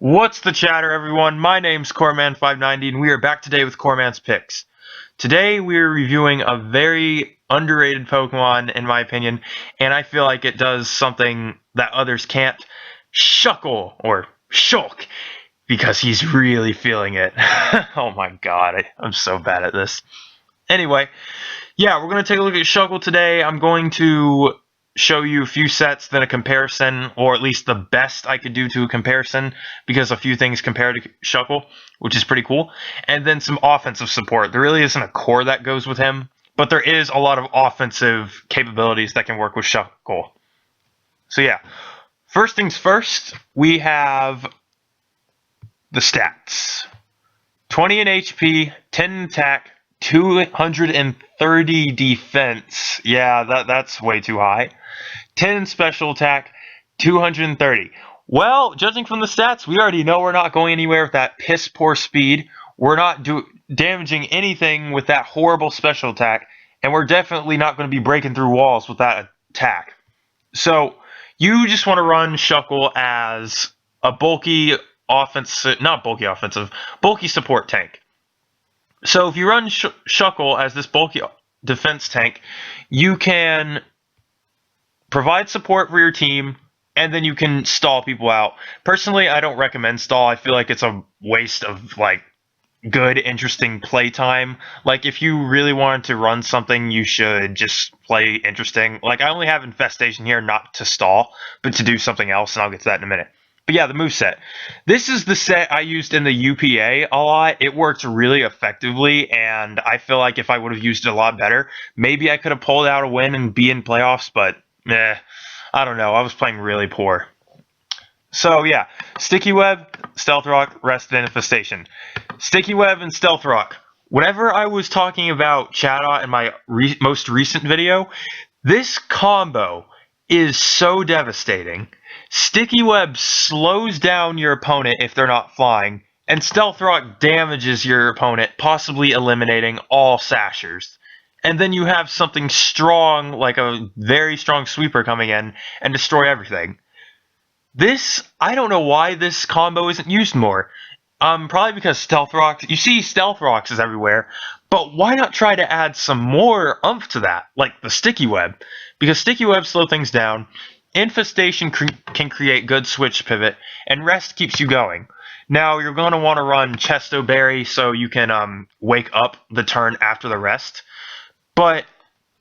What's the chatter, everyone? My name's Corman590, and we are back today with Corman's Picks. Today, we're reviewing a very underrated Pokemon, in my opinion, and I feel like it does something that others can't. Shuckle, or Shulk, because he's really feeling it. Oh my god, I'm so bad at this. Anyway, yeah, we're going to take a look at Shuckle today. I'm going to show you a few sets, then a comparison, or at least the best I could do to a comparison, because a few things compare to Shuckle, which is pretty cool, and then some offensive support. There really isn't a core that goes with him, but there is a lot of offensive capabilities that can work with Shuckle. So yeah, first things first, we have the stats. 20 in HP, 10 in attack, 230 defense. Yeah, that's way too high. 10 in special attack, 230. Well, judging from the stats, we already know we're not going anywhere with that piss poor speed. We're not damaging anything with that horrible special attack, and we're definitely not going to be breaking through walls with that attack. So you just want to run Shuckle as a bulky support tank. So if you run Shuckle as this bulky defense tank, you can provide support for your team, and then you can stall people out. Personally, I don't recommend stall. I feel like it's a waste of good, interesting play time. Like, if you really wanted to run something, you should just play interesting. Like, I only have infestation here not to stall, but to do something else, and I'll get to that in a minute. But yeah, the moveset. This is the set I used in the UPA a lot. It worked really effectively, and I feel like if I would have used it a lot better, maybe I could have pulled out a win and be in playoffs, but I don't know. I was playing really poor. So yeah, Sticky Web, Stealth Rock, Rest, and Infestation. Sticky Web and Stealth Rock. Whenever I was talking about Chatot in my most recent video, this combo is so devastating. Sticky Web slows down your opponent if they're not flying, and Stealth Rock damages your opponent, possibly eliminating all Sashers. And then you have something strong, like a very strong sweeper coming in and destroy everything. I don't know why this combo isn't used more. Probably because Stealth Rocks, you see Stealth Rocks is everywhere, but why not try to add some more oomph to that, like the Sticky Web? Because Sticky Web slows things down, Infestation can create good switch pivot, and Rest keeps you going. Now, you're going to want to run Chesto Berry so you can wake up the turn after the Rest. But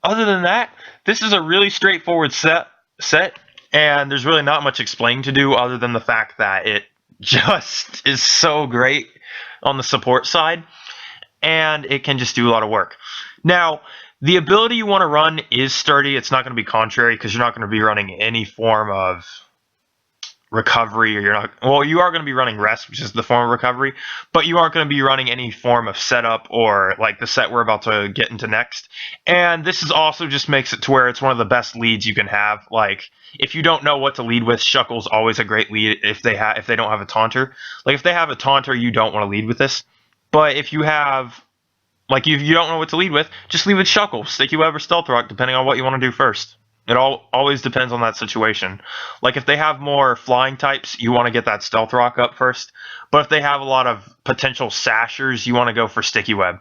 other than that, this is a really straightforward set, and there's really not much explaining to do other than the fact that it just is so great on the support side, and it can just do a lot of work. Now, the ability you want to run is Sturdy. It's not going to be Contrary, because you're not going to be running any form of recovery, or you are going to be running Rest, which is the form of recovery, but you aren't going to be running any form of setup or like the set we're about to get into next. And this is also just makes it to where it's one of the best leads you can have. Like, if you don't know what to lead with, Shuckle's always a great lead if they don't have a Taunter. Like, if they have a Taunter, you don't want to lead with this. But if you have, like, if you don't know what to lead with, just lead with Shuckle, Sticky Web, or Stealth Rock, depending on what you want to do first. It always depends on that situation. Like, if they have more flying types, you want to get that Stealth Rock up first. But if they have a lot of potential Sashers, you want to go for Sticky Web.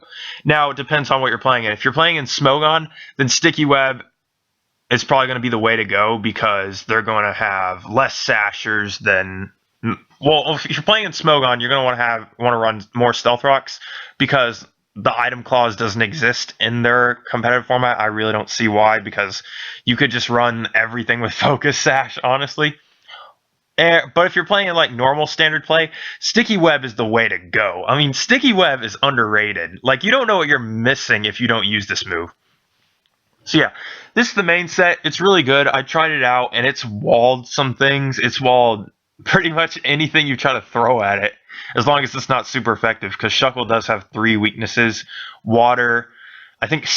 Now, it depends on what you're playing in. If you're playing in Smogon, then Sticky Web is probably going to be the way to go, because they're going to have less Sashers than... Well, if you're playing in Smogon, you're going to want to run more Stealth Rocks, because the item clause doesn't exist in their competitive format. I really don't see why, because you could just run everything with Focus Sash, honestly. But if you're playing in like normal standard play, Sticky Web is the way to go. I mean, Sticky Web is underrated. Like, you don't know what you're missing if you don't use this move. So yeah, this is the main set. It's really good. I tried it out, and it's walled some things. It's walled pretty much anything you try to throw at it, as long as it's not super effective, because Shuckle does have 3 weaknesses. Water, I think,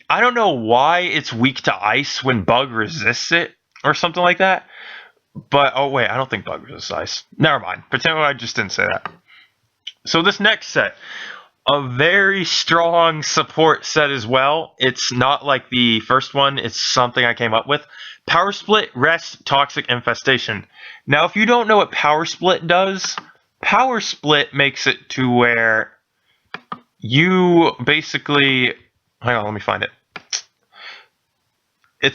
I don't know why it's weak to ice when Bug resists it, or something like that. But, oh wait, I don't think Bug resists ice. Never mind, pretend I just didn't say that. So this next set, a very strong support set as well. It's not like the first one, it's something I came up with. Power Split, Rest, Toxic, Infestation. Now, if you don't know what Power Split does, Power Split makes it to where you basically... Hang on, let me find it.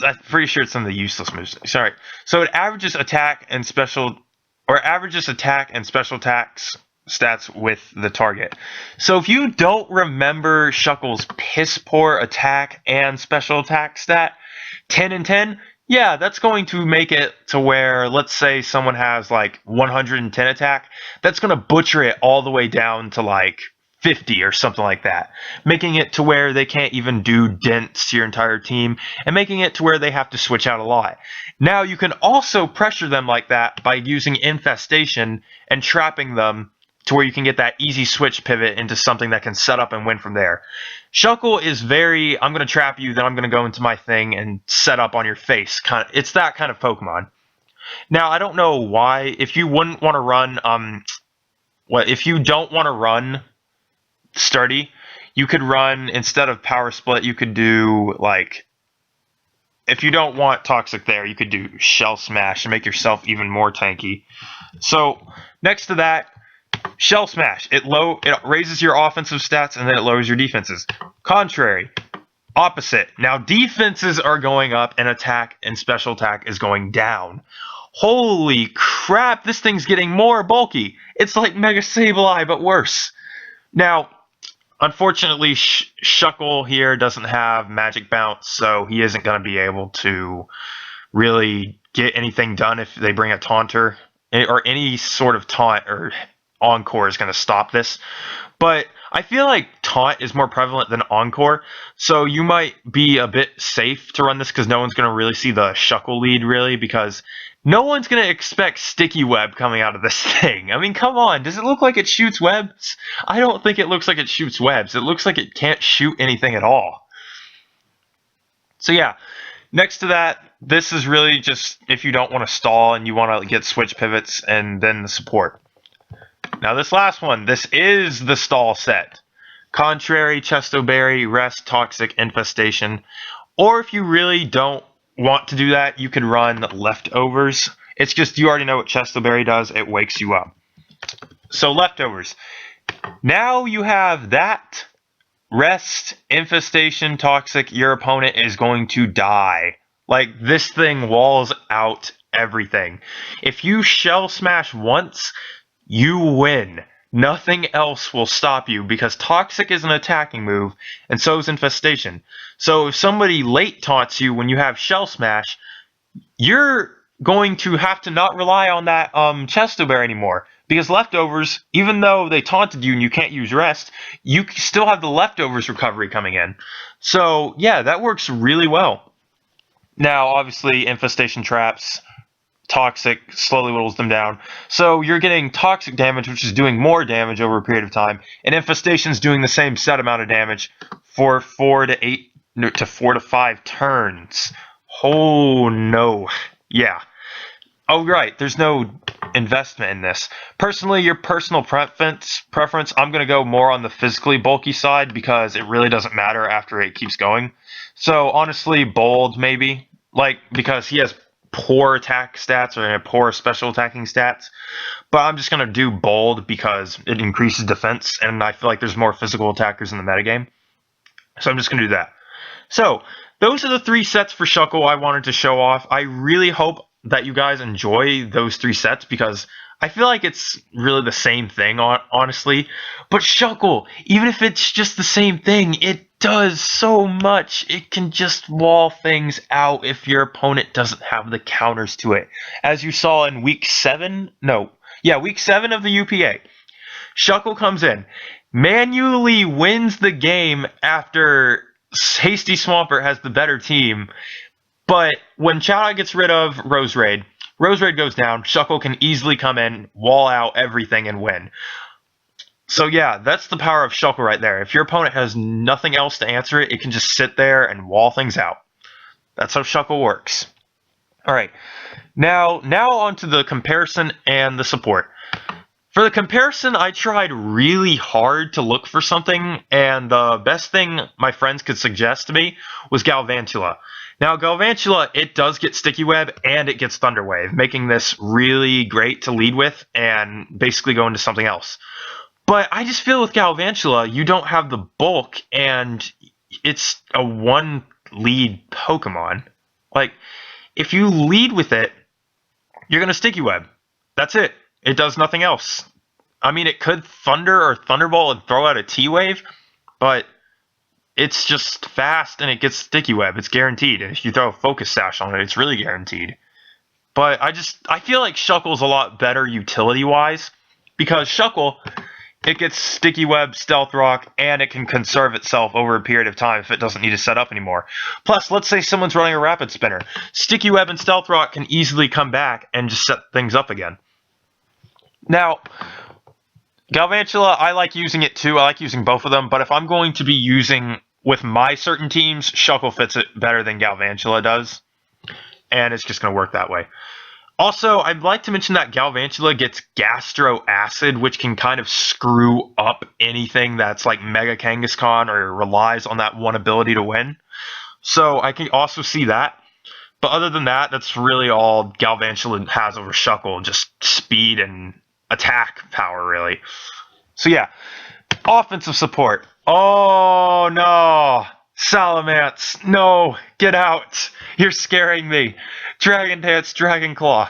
I'm pretty sure it's some of the useless moves. Sorry. So it averages attack and special attacks stats with the target. So if you don't remember Shuckle's piss poor attack and special attack stat, 10 and 10, yeah, that's going to make it to where, let's say someone has like 110 attack, that's going to butcher it all the way down to like 50 or something like that, making it to where they can't even do dents to your entire team and making it to where they have to switch out a lot. Now you can also pressure them like that by using infestation and trapping them to where you can get that easy switch pivot into something that can set up and win from there. Shuckle is very, I'm going to trap you, then I'm going to go into my thing and set up on your face. It's that kind of Pokemon. Now, I don't know why, if you wouldn't want to run, if you don't want to run Sturdy, you could run, instead of Power Split, you could do, like, if you don't want Toxic there, you could do Shell Smash and make yourself even more tanky. So, next to that, Shell Smash. It raises your offensive stats and then it lowers your defenses. Contrary. Opposite. Now, defenses are going up and attack and special attack is going down. Holy crap, this thing's getting more bulky. It's like Mega Sableye, but worse. Now, unfortunately, Shuckle here doesn't have Magic Bounce, so he isn't going to be able to really get anything done if they bring a Taunter, or any sort of taunt or Encore is going to stop this. But I feel like Taunt is more prevalent than Encore, so you might be a bit safe to run this because no one's going to really see the Shuckle lead, really, because no one's going to expect Sticky Web coming out of this thing. I mean, come on, does it look like it shoots webs? I don't think it looks like it shoots webs. It looks like it can't shoot anything at all. So yeah, next to that, this is really just if you don't want to stall and you want to get switch pivots and then the support. Now this last one, this is the stall set. Contrary, Chesto Berry, Rest, Toxic, Infestation. Or if you really don't want to do that, you can run Leftovers. It's just you already know what Chesto Berry does. It wakes you up. So Leftovers. Now you have that. Rest, Infestation, Toxic. Your opponent is going to die. Like, this thing walls out everything. If you Shell Smash once, you win. Nothing else will stop you because Toxic is an attacking move and so is Infestation. So if somebody late taunts you when you have Shell Smash, you're going to have to not rely on that Chesto Berry anymore. Because Leftovers, even though they taunted you and you can't use Rest, you still have the Leftovers recovery coming in. So yeah, that works really well. Now obviously Infestation traps Toxic slowly whittles them down. So you're getting Toxic damage, which is doing more damage over a period of time, and Infestation's doing the same set amount of damage for 4 to 5 turns. Oh no. Yeah. Oh right, there's no investment in this. Personally, your personal preference, I'm going to go more on the physically bulky side because it really doesn't matter after it keeps going. So honestly, Bold maybe, like, because he has poor attack stats or poor special attacking stats, but I'm just going to do Bold because it increases defense and I feel like there's more physical attackers in the metagame, so I'm just going to do that. So those are the 3 sets for Shuckle I wanted to show off. I really hope that you guys enjoy those 3 sets because I feel like it's really the same thing, honestly. But Shuckle, even if it's just the same thing, it does so much. It can just wall things out if your opponent doesn't have the counters to it. As you saw in week 7 of the UPA. Shuckle comes in, manually wins the game after Hasty Swampert has the better team. But when Chowdite gets rid of Roserade goes down, Shuckle can easily come in, wall out everything, and win. So yeah, that's the power of Shuckle right there. If your opponent has nothing else to answer it, it can just sit there and wall things out. That's how Shuckle works. Alright, now on to the comparison and the support. For the comparison, I tried really hard to look for something, and the best thing my friends could suggest to me was Galvantula. Now, Galvantula, it does get Sticky Web and it gets Thunder Wave, making this really great to lead with and basically go into something else. But I just feel with Galvantula, you don't have the bulk, and it's a one lead Pokemon. Like, if you lead with it, you're going to Sticky Web. That's it. It does nothing else. I mean, it could Thunder or Thunderbolt and throw out a T-Wave, but it's just fast and it gets Sticky Web. It's guaranteed. And if you throw a Focus Sash on it, it's really guaranteed. But I feel like Shuckle's a lot better utility-wise, because Shuckle, it gets Sticky Web, Stealth Rock, and it can conserve itself over a period of time if it doesn't need to set up anymore. Plus, let's say someone's running a Rapid Spinner. Sticky Web and Stealth Rock can easily come back and just set things up again. Now, Galvantula, I like using it too. I like using both of them, but if I'm going to be using with my certain teams, Shuckle fits it better than Galvantula does, and it's just going to work that way. Also, I'd like to mention that Galvantula gets Gastro Acid, which can kind of screw up anything that's like Mega Kangaskhan or relies on that one ability to win. So I can also see that. But other than that, that's really all Galvantula has over Shuckle, just speed and attack power, really. So yeah, offensive support. Oh no, Salamence, no, get out. You're scaring me. Dragon Dance, Dragon Claw.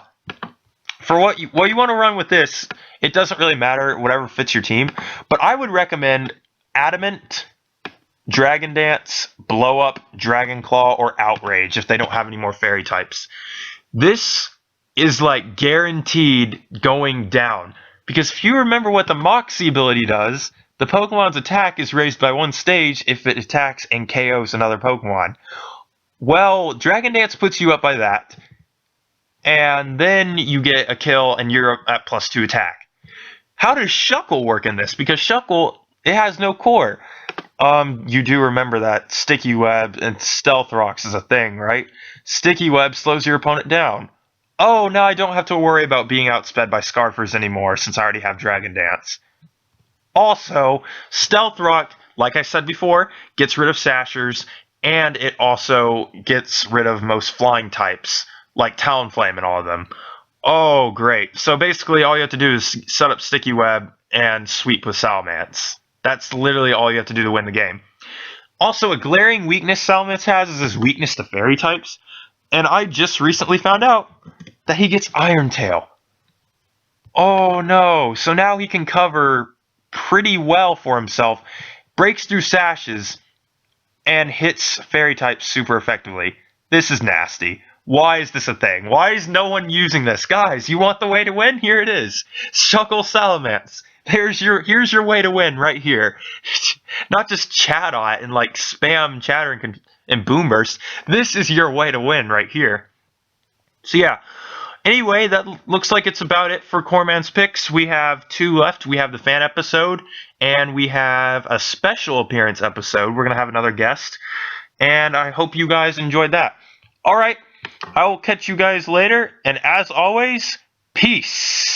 For what you want to run with this, it doesn't really matter, whatever fits your team. But I would recommend Adamant, Dragon Dance, Blow Up, Dragon Claw, or Outrage if they don't have any more fairy types. This is like guaranteed going down. Because if you remember what the Moxie ability does, the Pokemon's attack is raised by one stage if it attacks and KOs another Pokemon. Well, Dragon Dance puts you up by that, and then you get a kill and you're at +2 attack. How does Shuckle work in this? Because Shuckle, it has no core. You do remember that Sticky Web and Stealth Rocks is a thing, right? Sticky Web slows your opponent down. Oh, now I don't have to worry about being outsped by Scarfers anymore since I already have Dragon Dance. Also, Stealth Rock, like I said before, gets rid of Sashers, and it also gets rid of most flying types, like Talonflame and all of them. Oh, great. So basically all you have to do is set up Sticky Web and sweep with Salamence. That's literally all you have to do to win the game. Also, a glaring weakness Salamence has is his weakness to fairy types. And I just recently found out that he gets Iron Tail. Oh no, so now he can cover pretty well for himself, breaks through sashes, and hits fairy types super effectively. This is nasty. Why is this a thing? Why is no one using this? Guys, you want the way to win? Here it is. Shuckle Salamence. Here's your way to win right here. Not just chat on it and like spam chatter and boom burst. This is your way to win right here. So yeah. Anyway, that looks like it's about it for Corman's picks. We have 2 left. We have the fan episode, and we have a special appearance episode. We're going to have another guest, and I hope you guys enjoyed that. All right, I will catch you guys later, and as always, peace.